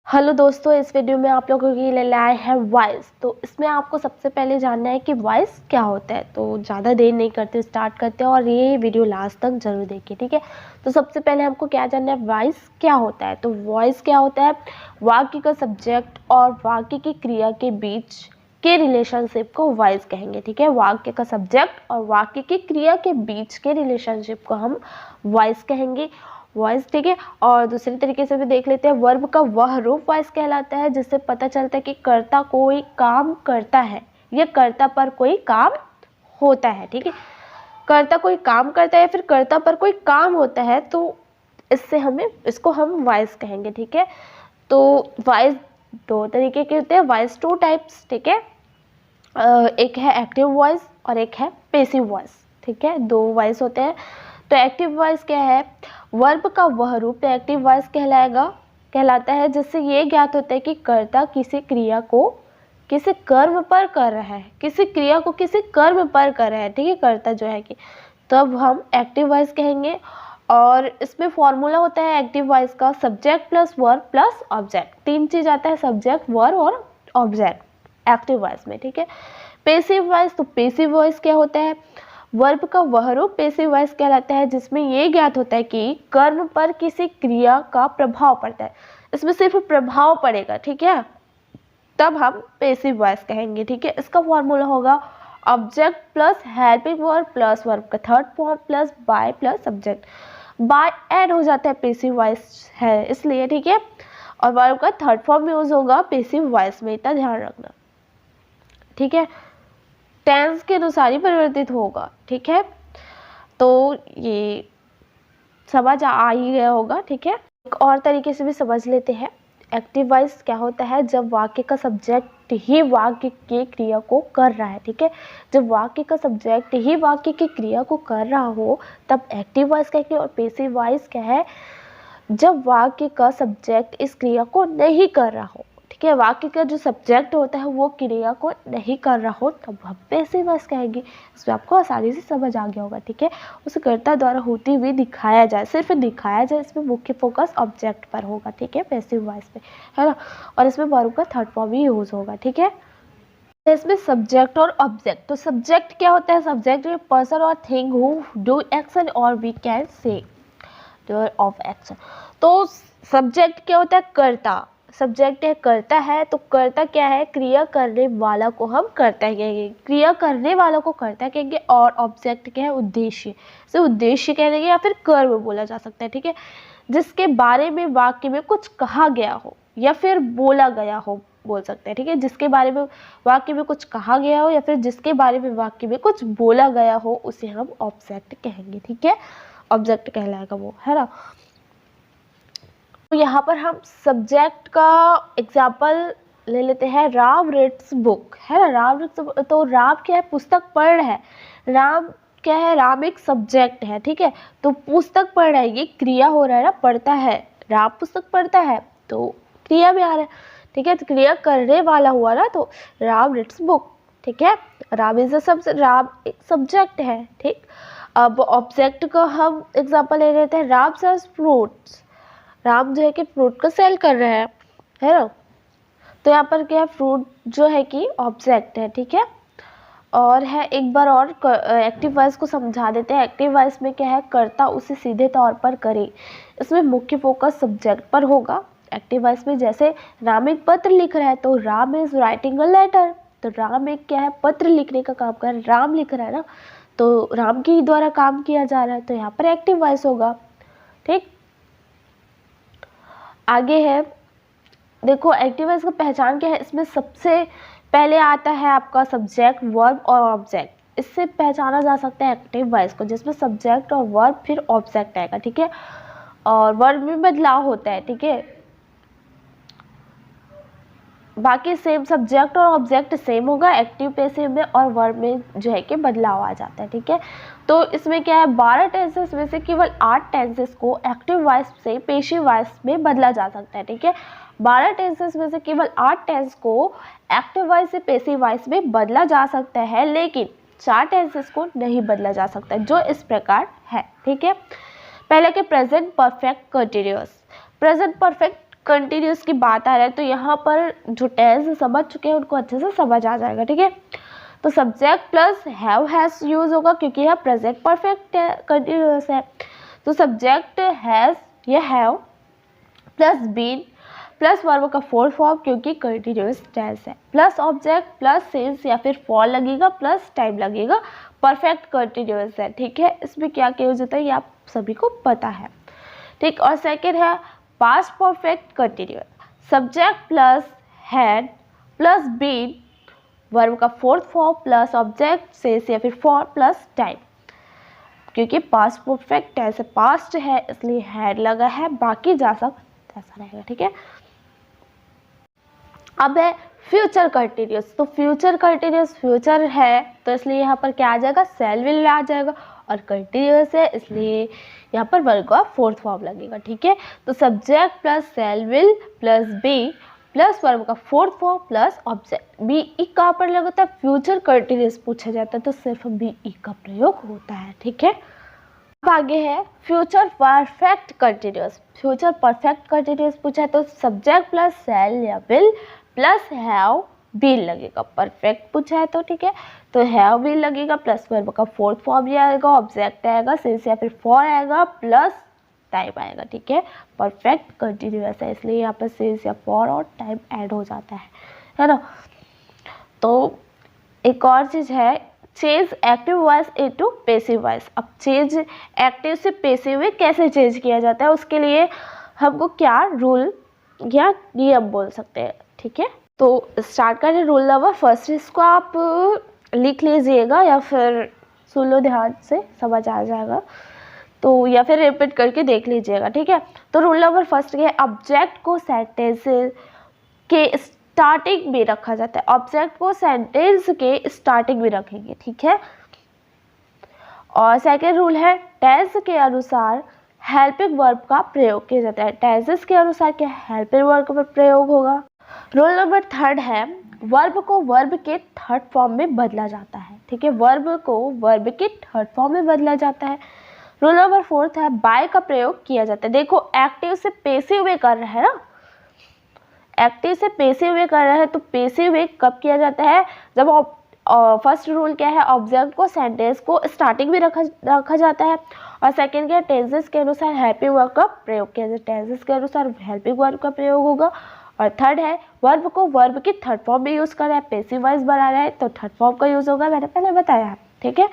Hello दोस्तों, इस video में आप लोगों के लिए लाए हैं वॉइस। तो इसमें आपको सबसे पहले जानना है कि वॉइस क्या होता है। तो ज़्यादा देर नहीं करते, स्टार्ट करते हैं और ये वीडियो लास्ट तक जरूर देखिए, ठीक है। तो सबसे पहले हमको क्या जानना है, वॉइस क्या होता है। तो वॉइस क्या होता है, वाक्य का सब्जेक्ट और वाक्य की क्रिया के बीच के रिलेशनशिप को वॉइस कहेंगे, ठीक है। वाक्य का सब्जेक्ट और वाक्य की क्रिया के बीच के रिलेशनशिप को हम वॉइस कहेंगे, वॉइस, ठीक है। और दूसरे तरीके से भी देख लेते हैं, वर्ब का वह रूप वॉइस कहलाता है जिससे पता चलता है कि कर्ता कोई काम करता है या कर्ता पर कोई काम होता है, ठीक है। कर्ता कोई काम करता है या फिर कर्ता पर कोई काम होता है, तो इससे इसको हम वॉइस कहेंगे, ठीक है। तो वॉइस दो तरीके के होते हैं, वॉइस टू टाइप्स, ठीक है। एक है एक्टिव वॉइस और एक है पैसिव वॉइस, ठीक है। दो वॉइस होते हैं। तो एक्टिव वॉइस क्या है, वर्ब का वह रूप एक्टिव वॉइस कहलाता है जिससे ये ज्ञात होता है कि कर्ता किसी क्रिया को किसी कर्म पर कर रहा है, किसी क्रिया को किसी कर्म पर कर रहा है, ठीक है, कर्ता जो है कि, तब हम एक्टिव वॉइस कहेंगे। और इसमें फॉर्मूला होता है एक्टिव वॉइस का, subject plus verb plus object, तीन चीज आता है, सब्जेक्ट, वर्ब और ऑब्जेक्ट एक्टिव वॉइस में, ठीक है। पैसिव वॉइस, तो पैसिव वॉइस क्या होता है, वर्ब का वह रूप पैसिव वॉइस कहलाता है जिसमें ये ज्ञात होता है कि कर्म पर किसी क्रिया का प्रभाव पड़ता है, इसमें सिर्फ प्रभाव पड़ेगा, ठीक है, तब हम पैसिव वॉइस कहेंगे, ठीक है। इसका फॉर्मूला होगा object plus helping verb plus verb का third form plus by plus subject, by add हो जाता है पैसिव वॉइस है इसलिए, ठीक है। और वर्ब का थर्ड फॉर्म यूज होगा पैसिव वॉइस में, इतना ध्यान रखना, ठीक है। टेंस के अनुसार ही परिवर्तित होगा, ठीक है। तो ये समझ आ ही गया होगा, ठीक है। एक और तरीके से भी समझ लेते हैं, एक्टिव वॉइस क्या होता है, जब वाक्य का सब्जेक्ट ही वाक्य की क्रिया को कर रहा है, ठीक है। जब वाक्य का सब्जेक्ट ही वाक्य की क्रिया को कर रहा हो तब एक्टिव वॉइस कहेंगे। और पैसिव वॉइस क्या है, जब वाक्य का सब्जेक्ट इस क्रिया को नहीं कर रहा हो, ठीक है, वाक्य का जो सब्जेक्ट होता है वो क्रिया को नहीं कर रहा हो, तब हम पैसिव वॉइस कहेंगे। इसमें आपको आसानी से समझ आ गया होगा, ठीक है। उसे कर्ता द्वारा होती हुई दिखाया जाए, सिर्फ दिखाया जाए, इसमें मुख्य फोकस ऑब्जेक्ट पर होगा, ठीक है, पैसिव वॉइस पे, है ना। और इसमें वर्ब का थर्ड फॉर्म ही यूज होगा, ठीक है। इसमें सब्जेक्ट और ऑब्जेक्ट, तो सब्जेक्ट क्या होता है, सब्जेक्ट पर्सन और थिंग हु डू एक्शन और we can say of action. तो सब्जेक्ट क्या होता है, कर्ता, सब्जेक्ट है कर्ता है, तो कर्ता क्या है, क्रिया करने वाला को हम कर्ता कहेंगे, क्रिया करने वाला को कर्ता कहेंगे। और ऑब्जेक्ट क्या है, उद्देश्य, से उद्देश्य कह देंगे या फिर कर्म बोला जा सकता है, ठीक है, जिसके बारे में वाक्य में कुछ कहा गया हो या फिर बोला गया हो, बोल सकते हैं, ठीक है, जिसके बारे में वाक्य में कुछ कहा गया हो या फिर जिसके बारे में वाक्य में कुछ बोला गया हो उसे हम ऑब्जेक्ट कहेंगे, ठीक है, ऑब्जेक्ट कहलाएगा वो, है ना। तो यहाँ पर हम सब्जेक्ट का एग्जाम्पल ले लेते हैं, राम रीड्स बुक, है ना। राम रीड्स, तो राम क्या है, पुस्तक पढ़ रहा है, राम क्या है, राम एक सब्जेक्ट है, ठीक है। तो पुस्तक पढ़ रहा है, ये क्रिया हो रहा है ना, पढ़ता है, राम पुस्तक पढ़ता है, तो क्रिया में आ रहा है, ठीक है। तो क्रिया करने वाला हुआ ना, तो राम रीड्स बुक, ठीक है। राम इज राम एक सब्जेक्ट है, ठीक। अब ऑब्जेक्ट का हम एग्जाम्पल ले लेते हैं, राम सेल्स फ्रूट्स, राम जो है कि फ्रूट को सेल कर रहा है ना। तो यहाँ पर क्या है, फ्रूट जो है कि ऑब्जेक्ट है, ठीक है। और है एक बार और एक्टिव वॉइस को समझा देते हैं। एक्टिव वॉइस में क्या है, कर्ता उसे सीधे तौर पर करे, इसमें मुख्य फोकस सब्जेक्ट पर होगा। एक्टिव वॉइस में जैसे राम एक पत्र लिख रहा है, तो Ram is writing a letter, तो राम एक क्या है, पत्र लिखने का काम कर, राम लिख रहा है ना, तो राम के द्वारा काम किया जा रहा है, तो यहाँ पर एक्टिव वॉइस होगा, ठीक। आगे है, देखो एक्टिव वॉइस का पहचान क्या है, इसमें सबसे पहले आता है आपका सब्जेक्ट, वर्ब और ऑब्जेक्ट, इससे पहचाना जा सकता है एक्टिव वॉइस को, जिसमें सब्जेक्ट और वर्ब फिर ऑब्जेक्ट आएगा, ठीक है। और वर्ब में बदलाव होता है, ठीक है, बाकी सेम, सब्जेक्ट और ऑब्जेक्ट सेम होगा एक्टिव पैसिव में, और वर्ब में जो है कि बदलाव आ जाता है, ठीक है। तो इसमें क्या है, 12 टेंसेस में से केवल 8 टेंसेस को एक्टिव वॉइस से पैसिव वॉइस में बदला जा सकता है, ठीक है। 12 टेंसेस में से केवल 8 टेंस को एक्टिव वॉइस से पैसिव वॉइस में बदला जा सकता है, लेकिन 4 टेंसेस को नहीं बदला जा सकता, जो इस प्रकार है, ठीक है। पहले के present perfect continuous, present perfect continuous की बात आ रहा है तो यहाँ पर जो टेंस समझ चुके हैं उनको अच्छे से समझ आ जाएगा, ठीक है। तो subject plus have has use होगा क्योंकि यह प्रेजेंट परफेक्ट कंटिन्यूस है। तो सब्जेक्ट हैज या have plus been plus verb का फोर्थ फॉर्म क्योंकि कंटिन्यूस टेंस है, प्लस ऑब्जेक्ट प्लस सिंस या फिर फॉर लगेगा प्लस टाइम लगेगा, परफेक्ट कंटिन्यूस है, ठीक है। इसमें क्या यूज होता है ये आप सभी को पता है, ठीक। और सेकेंड है past perfect continuous, subject plus had plus been verb का fourth form plus object since या फिर फॉर प्लस टाइम, क्योंकि पास्ट परफेक्ट टेंस पास्ट है इसलिए हैड लगा है, बाकी जा सब ऐसा रहेगा, ठीक है। अब है फ्यूचर कंटिन्यूस, तो फ्यूचर कंटिन्यूस फ्यूचर है तो इसलिए यहाँ पर क्या आ जाएगा, सेल विल आ जाएगा, और कंटिन्यूस है इसलिए यहाँ पर वर्ब का फोर्थ फॉर्म लगेगा, ठीक है। तो subject plus shall will plus be plus verb का fourth form plus object, B E कहाँ पर लगता है, फ्यूचर कंटिन्यूस पूछा जाता है तो सिर्फ बी ई का प्रयोग होता है, ठीक है। अब आगे है future perfect continuous, future perfect continuous पूछा है तो सब्जेक्ट प्लस सेल या विल प्लस हैव बीन लगेगा, परफेक्ट पूछा है तो, ठीक है। तो हैव बीन लगेगा प्लस वर्ब का फोर्थ फॉर्म भी आएगा, ऑब्जेक्ट आएगा, सिंस या फिर फॉर आएगा प्लस टाइम आएगा, ठीक है। परफेक्ट कंटिन्यूअस है इसलिए यहाँ पर सिंस या फॉर और टाइम ऐड हो जाता है ना। तो एक और चीज़ है change active voice into passive voice. अब चेंज एक्टिव से पैसिव में कैसे चेंज किया जाता है उसके लिए हमको क्या रूल या नियम बोल सकते हैं, ठीक है। तो स्टार्ट करें रूल नंबर फर्स्ट, इसको आप लिख लीजिएगा या फिर सुन लो ध्यान से, समझ आ जाएगा तो, या फिर रिपीट करके देख लीजिएगा, ठीक है। तो रूल नंबर फर्स्ट है ऑब्जेक्ट को सेंटेंस के स्टार्टिंग में रखा जाता है, ऑब्जेक्ट को सेंटेंस के स्टार्टिंग में रखेंगे, ठीक है। और सेकेंड रूल है टेंस के अनुसार हेल्पिंग वर्ब का प्रयोग किया जाता है, टेंसेस के अनुसार क्या हेल्पिंग वर्ब का प्रयोग होगा। रूल नंबर थर्ड है वर्ब को वर्ब के थर्ड फॉर्म में बदला जाता है, ठीक है, वर्ब को वर्ब के थर्ड फॉर्म में बदला जाता है। रूल नंबर फोर्थ है बाय का प्रयोग किया जाता है, देखो एक्टिव से पैसिव में कर रहे हैं ना, एक्टिव से पैसिव में कर रहे हैं तो पैसिव में कब किया जाता है, जब फर्स्ट रूल क्या है ऑब्जेक्ट को सेंटेंस को स्टार्टिंग में रखा जाता है, और सेकंड क्या टेंसेस के अनुसार हेल्पिंग वर्ब का प्रयोग किया जाता है, टेंसेस के अनुसार हेल्पिंग वर्ब का प्रयोग होगा। और थर्ड है वर्ब को वर्ब की थर्ड फॉर्म में यूज़ कर रहा है, पैसिव वॉइस बना रहा है तो थर्ड फॉर्म का यूज़ होगा, मैंने पहले बताया है, ठीक है।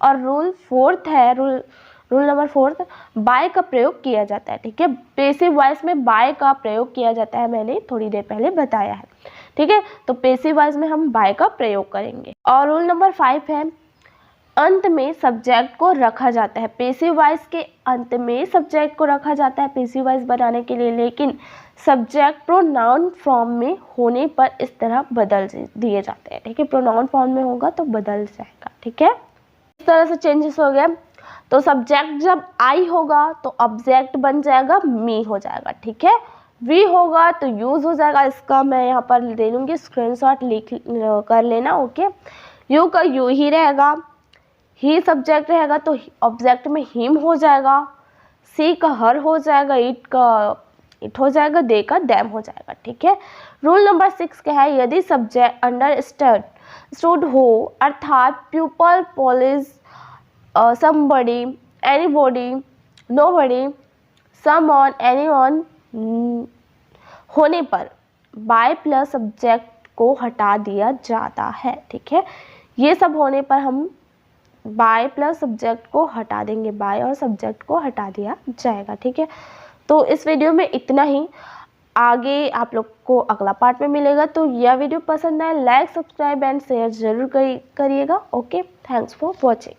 और रूल फोर्थ है रूल नंबर फोर्थ बाय का प्रयोग किया जाता है, ठीक है, पैसिव वॉइस में बाय का प्रयोग किया जाता है, मैंने थोड़ी देर पहले बताया है, ठीक है। तो पैसिव वॉइस में हम बाय का प्रयोग करेंगे। और रूल नंबर 5 है अंत में सब्जेक्ट को रखा जाता है, पैसिव वॉइस के अंत में सब्जेक्ट को रखा जाता है पैसिव वॉइस बनाने के लिए, लेकिन सब्जेक्ट प्रोनाउन फॉर्म में होने पर इस तरह बदल दिए जाते हैं, ठीक है, प्रोनाउन फॉर्म में होगा तो बदल जाएगा, ठीक है। इस तरह से चेंजेस हो गया। तो सब्जेक्ट जब आई होगा तो ऑब्जेक्ट बन जाएगा मी हो जाएगा, ठीक है, वी होगा तो यूज हो जाएगा, इसका मैं यहाँ पर दे दूँगी स्क्रीनशॉट, लिख कर लेना, ओके। यू का यू ही रहेगा, ही सब्जेक्ट रहेगा तो ऑब्जेक्ट में हिम हो जाएगा, सी का हर हो जाएगा, इट का इट हो जाएगा, दे का दैम हो जाएगा, ठीक है। रूल नंबर 6 क्या है यदि सब्जेक्ट अंडरस्टूड हो अर्थात people police somebody anybody nobody someone anyone होने पर बाय प्लस सब्जेक्ट को हटा दिया जाता है, ठीक है। ये सब होने पर हम बाय प्लस सब्जेक्ट को हटा देंगे, बाय और सब्जेक्ट को हटा दिया जाएगा, ठीक है। तो इस वीडियो में इतना ही, आगे आप लोग को अगला पार्ट में मिलेगा। तो यह वीडियो पसंद आए लाइक सब्सक्राइब एंड शेयर जरूर करिएगा, ओके। Thanks for watching.